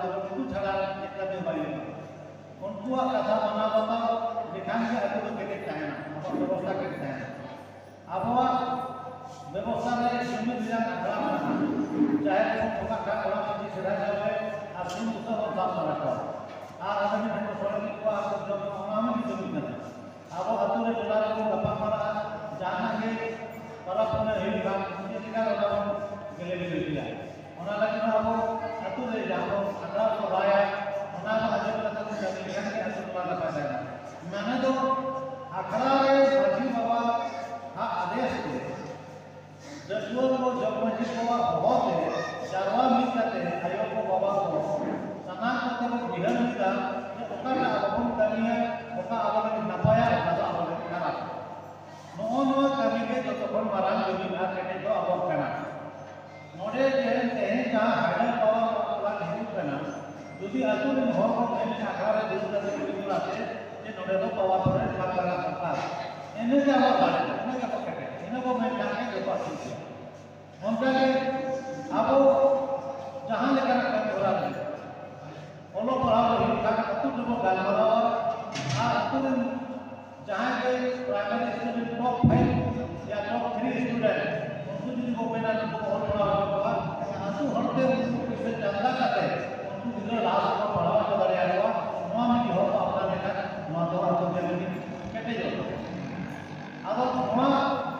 जो उनको छड़ा एक कदम बाई उनको कथा मना बताओ दिखाने के अतो तो के टाइम अब व्यवस्था के टाइम अब व्यवस्था में सुमित दिया अगला चाहे तो का बड़ा चीज से रह जाए और सुन तो सब साफ रखो और आदमी को सोने को आप जब नाम की जरूरत है अब अतो रे डॉलर को गप्पा मारा जाना के परप में हिल काम ये दिखा रहा हूं गेले गेले दिया ओना लगे अब अतो रे जाओ अगला को आया ओना अजब लगा तो जब लिखा के अतो वाला पैसा मैंने तो अखड़ा रे मजी बाबा हां आदेश थे जजुआ को जब मजी बाबा बहुत है चारवा मिल जाते हैं आयो को बाबा को सना को तो बिहर मिला कि ओका ना अपन कमी है ओका आवन नपाया दादा आवन खराब नोन कमी के तो तोन मारान कमी ना केटे तो अब कना नोडे जेन तेहे का हाइडर बाबा वाला हिंदू कना यदि आतु में हो को एन आखरा दूर करते बिल्कुल आते जे नोडे तो बाबा पर बात करा सकता एने के अब बात एने के पकड़े एने को मैं जाने के बात है उनका के अब जहां लेकर काम हो रहा है ओलो पढ़ाओ हिंदा अतु जो गालमारा आ अतु जहां के प्राइमरी स्टूडेंट टॉप 5 या टॉप 3 स्टूडेंट उनको जो को बेना को बहुत बड़ा होगा अतु हरते उनको से चंदा करते उनको इधर लास्ट को पढ़ाओ तो बड़े आएगा नवा में हो अपना देखा नवा तो आप जल्दी केटे जो अब नवा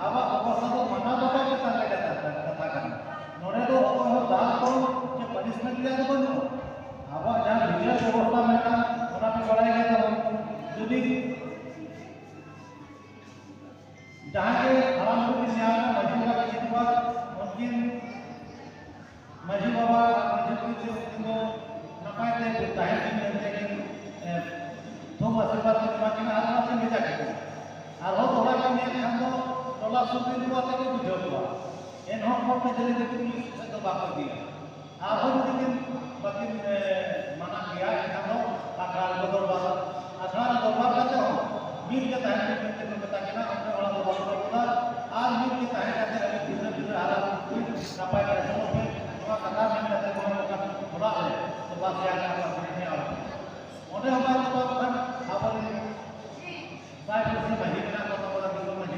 अब सब मना बाबा के साथ लगा कथा करना नोरे तो दाल को जे पनिशमेंट लिया तो बनो अब जहां विजय व्यवस्था में का ओना पे बढ़ाई गया तो यदि जहां के हराम को न्याय में मजी बाबा के बाद उनकी मजी बाबा मजी को उनको नपाए थे जाहिर नहीं रहते कि तो आशीर्वाद के बाकी में आत्मा से भेजा के और हो थोड़ा कम ये हम तो टोला सुबह हुआ तक बुझो हुआ इन हम को जल्दी देखी से तो बात दिया और हो लेकिन बाकी माना किया कि हम अखाड़ा बदल वाला अखाड़ा दरबार का तो मिल के ताहे के बता के ना अपने वाला दरबार को बोला आज मिल के ताहे का अभी धीरे धीरे आ रहा नपाए का समझ में नवा कथा में रहते को थोड़ा है तो बात याद करना नहीं आ रहा ओने हमारे तो अपन साइड से महीने का तो बड़ा दिन में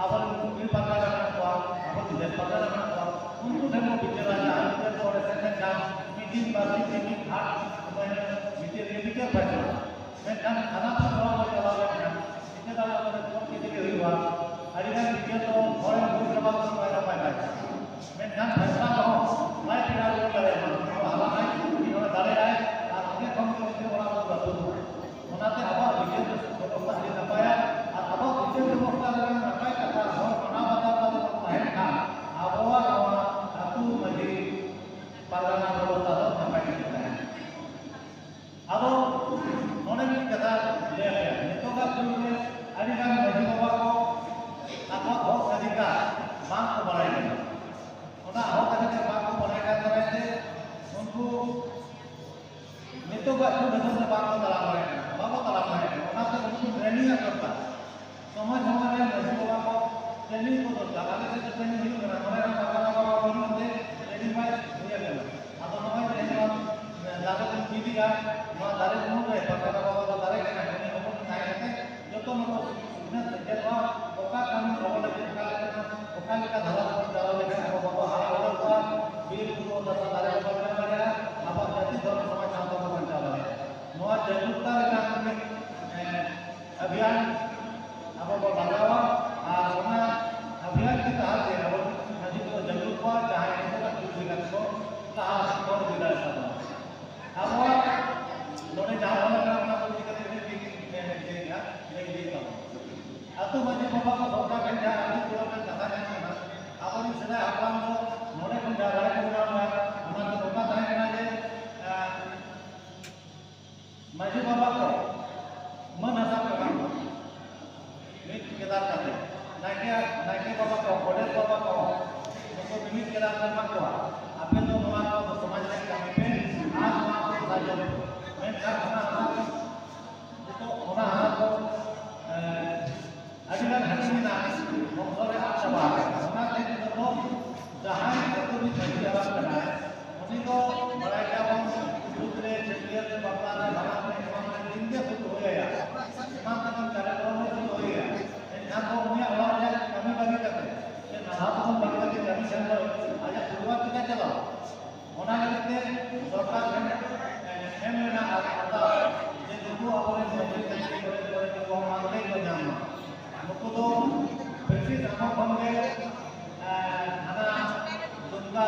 अपन भी पता करना तो अपन जब पता करना तो उनको देखो बिचरा जान के थोड़े से काम मीटिंग बात मीटिंग हाथ मैंने मीटिंग के बैठा मैं खाना तो थोड़ा चला गया इतने का मैंने तो के लिए हुआ अरिगा के तो थोड़े बहुत जवाब से पैदा पाया मैं जान फैसला करो मैं फिर आगे करे हाला नहीं इन्होंने डाले आए और आगे कम के वाला बात बनाते अब विजय व्यवस्था नहीं नपाया और अब विजय व्यवस्था में नपाया कथा और मना बता तो है ना अब वो अतु मजी पालना व्यवस्था तो नपाया है अब उन्होंने भी कथा ले लिया नितो का शुरू में अरिगा मजी बाबा को आपका बहुत अधिकार मांग को बढ़ाएगा उन्हें बहुत अधिकार मांग को बढ़ाएगा तरह से उनको नितो का शुरू में बात को तलाश करेगा बाबा तलाश करेगा उन्हें तो उनको ट्रेनिंग करता समझ हमारे मजी बाबा को ट्रेनिंग को दो आगे से ट्रेनिंग नहीं करना हमारे बाबा को बोलते ट्रेनिंग में दिया गया अब हमारे ट्रेनिंग दादा को कीदी का वहाँ दारे को रहे बाबा बाबा दारे का नहीं हम लोग नहीं रहते जो तो मतलब इतना जब ओका काम बाबा लगे ओका का धारा को डालो लेके बाबा हारा वाला का वीर को दस दारे को बना मारा अब जाति धर्म समाज शांत को बन चला है नवा जागरूकता का अभियान अब वो लगावा और वहाँ अभियान के तहत है अब मस्जिद को जागरूकता जहाँ इनका दूसरी का को कहाँ कौन विदा करता अब वो लोग जहाँ वाला काम ना कोई दिक्कत नहीं देगा नहीं देगा अब तो मस्जिद बाबा को बहुत घंटा अभी पूरा में कथा नहीं है अब उन सदा अपना को नोड़े को जा रहा है प्रोग्राम में हमारे तो बात है ना जे मस्जिद बाबा को मन हसाब का काम मिट केदार करते नाइके बाबा को होटल बाबा को उनको मिट केदार करना को आपने तो हमारा तो समाज में काम पे आज वहाँ को साझा मैं क्या खाना तो होना तो अगला घंटे में ना हम लोग अच्छा बात है होना चाहिए तो लेते सरकार एम लेना आता जे नुकु आबोरे नौकरी चाकरी करे को मानते को जानो नुकु तो बेसी जानो बंगे आना दुर्गा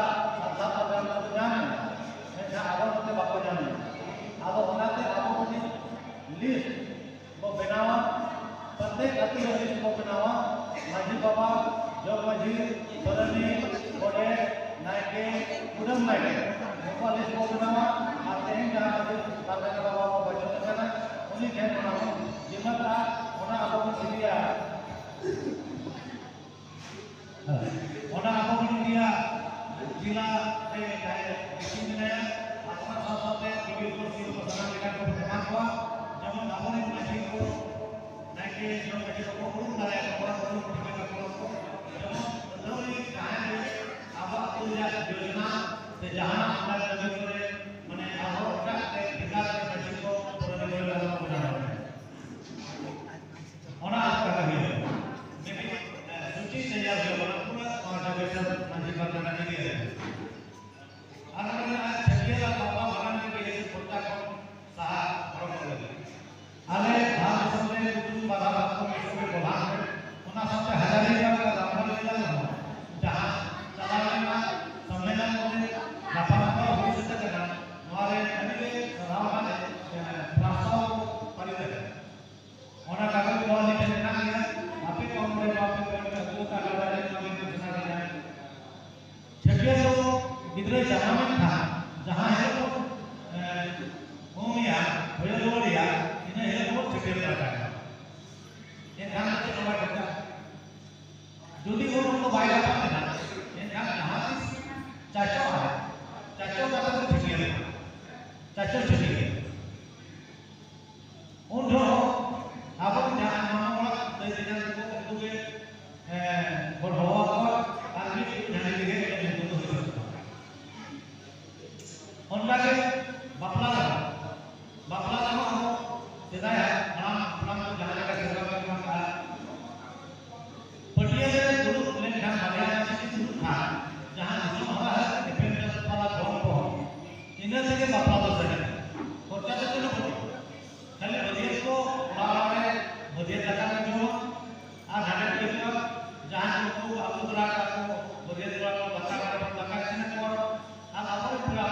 साथ अगर को जाने एटा आबो मते बाको जाने आबो बनाते आबो को लिस्ट को बनावा प्रत्येक अति लिस्ट को बनावा माजी बाबा जो माजी बरनी बड़े नायके कुदम नायके उनको लिस्ट को बनावा आते हैं जहाँ पर बाबा बाबा को बचत करना उन्हीं के बनावा जिम्मेदार होना आपको सिरिया होना आपको सिरिया जिला के किसी आत्मा साथ टीवी को सिर्फ पसंद लेकर को प्रमाण हुआ जब आपने माजी को नायके जो माजी को पूर्ण कराया तो पूरा पूर्ण टीवी का पूरा को जब दौरी कहां अब पूजा योजना से जहां हमारे नबी करे माने आहो का विकास के माजी को पूरा लेवल वाला पूजा है होना आपका कभी मैं सूची तैयार हो गया पूरा और जगह सब माजी का करना के लिए अलग-अलग छकिया बाबा भगवान के लिए छोटा को सहा भरम कर आले भाग सबले कुछ बाबा को में बोला उना सबसे हजारी का रामल लीला जहां चलाना सम्मेलन में नापाक हो सकता है हमारे अनेक रावण प्रस्ताव परिदे ओना कागज को लिखे ना दिया आपे कौन रे बाप को का लड़ाई में घोषणा किया छकिया तो इधर जहां में था जहां है तो होमिया भयलोरिया इन्हें है वो छकिया का ये ध्यान से नंबर करता जल्दी वो उनको बाहर आता है ना ये ध्यान जहां से चाचा है चाचा का तो छकिया चाचा छकिया उन जो आप जहां मामा दे देना को दुगे बढ़ावा को आदमी जाने के लिए उनका के बापला हो सीधा है हम जाने का सेवा करना का पटिया से दूर लेन ध्यान हरियाणा से शुरू था जहां जो हमारा डिफेंस वाला गांव को इन्हें से के बापला हो सके खर्चा तो न हो खाली बजेट को उड़ावा में बजेट लगा के जो आ घाटे के जहां को आपको दूरा का को बजेट वाला बता का लगा के न को आ आपको पूरा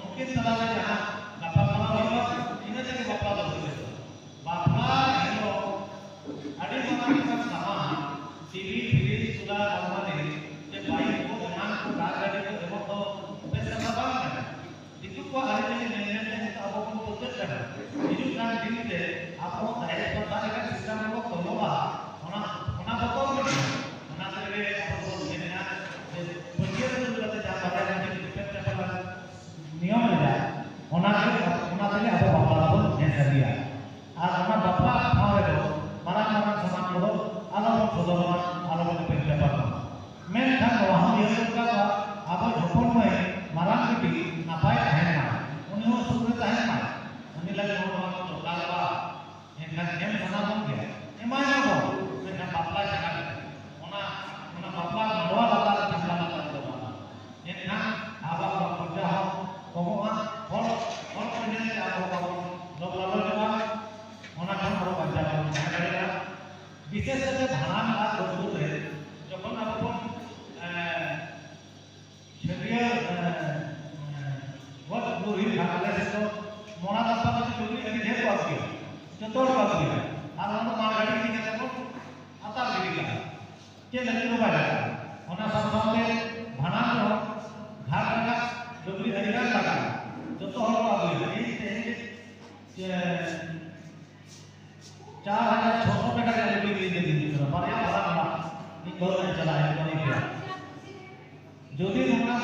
उनके सलाह में जहां नफा होगा इन्हें जगह बापला बोलते हैं बापला हेलो अड़ी हमारे का सामान टीवी फ्रिज चूल्हा हमारे ये बाइक को ध्यान को गाड़ी को एवं तो पैसा बात है इतु को हर जगह नहीं तो आप को प्रोसेस करना ये जो काम दिन दे आपको डायरेक्ट पता है सिस्टम को खोलवा होना बताओ होना से आपको लेना बच्चे से जुड़ते जा रहा है नियम ले होना से अब बापला को नेसा दिया आज हम बापला खावे दो मारा समान को अलग खोदवा अलग पेट पर मैं था वहां ये का अब झोपन में मारा की नपाय है ना उन्हें सुरत है ना उन्हें लगे होना तो लालवा इनका नेम बना बन गया एमाय को मैं बापला चला होना बापला मरवा लाला चिंता ना दो इनका आबा पूजा हो कोमोआ और ने आपको लोग लालो जमा होना हम और बच्चा को करेगा विशेष से भान का दूर है जब आपको शरीर बहुत दूरी खाने से तो मोना तत्व की दूरी अभी ढेर पास की चतुर पास की और हम मार गाड़ी की के तो आता गिरी का के लगी रो बाजा होना सब सामने भाना जो घाट का डोगरी हरियाण लगा जो तो हम आ गए ये 4600 टका का डोगरी ले दे दी पर या बड़ा इन बहुत चला है तो नहीं किया जो भी उनका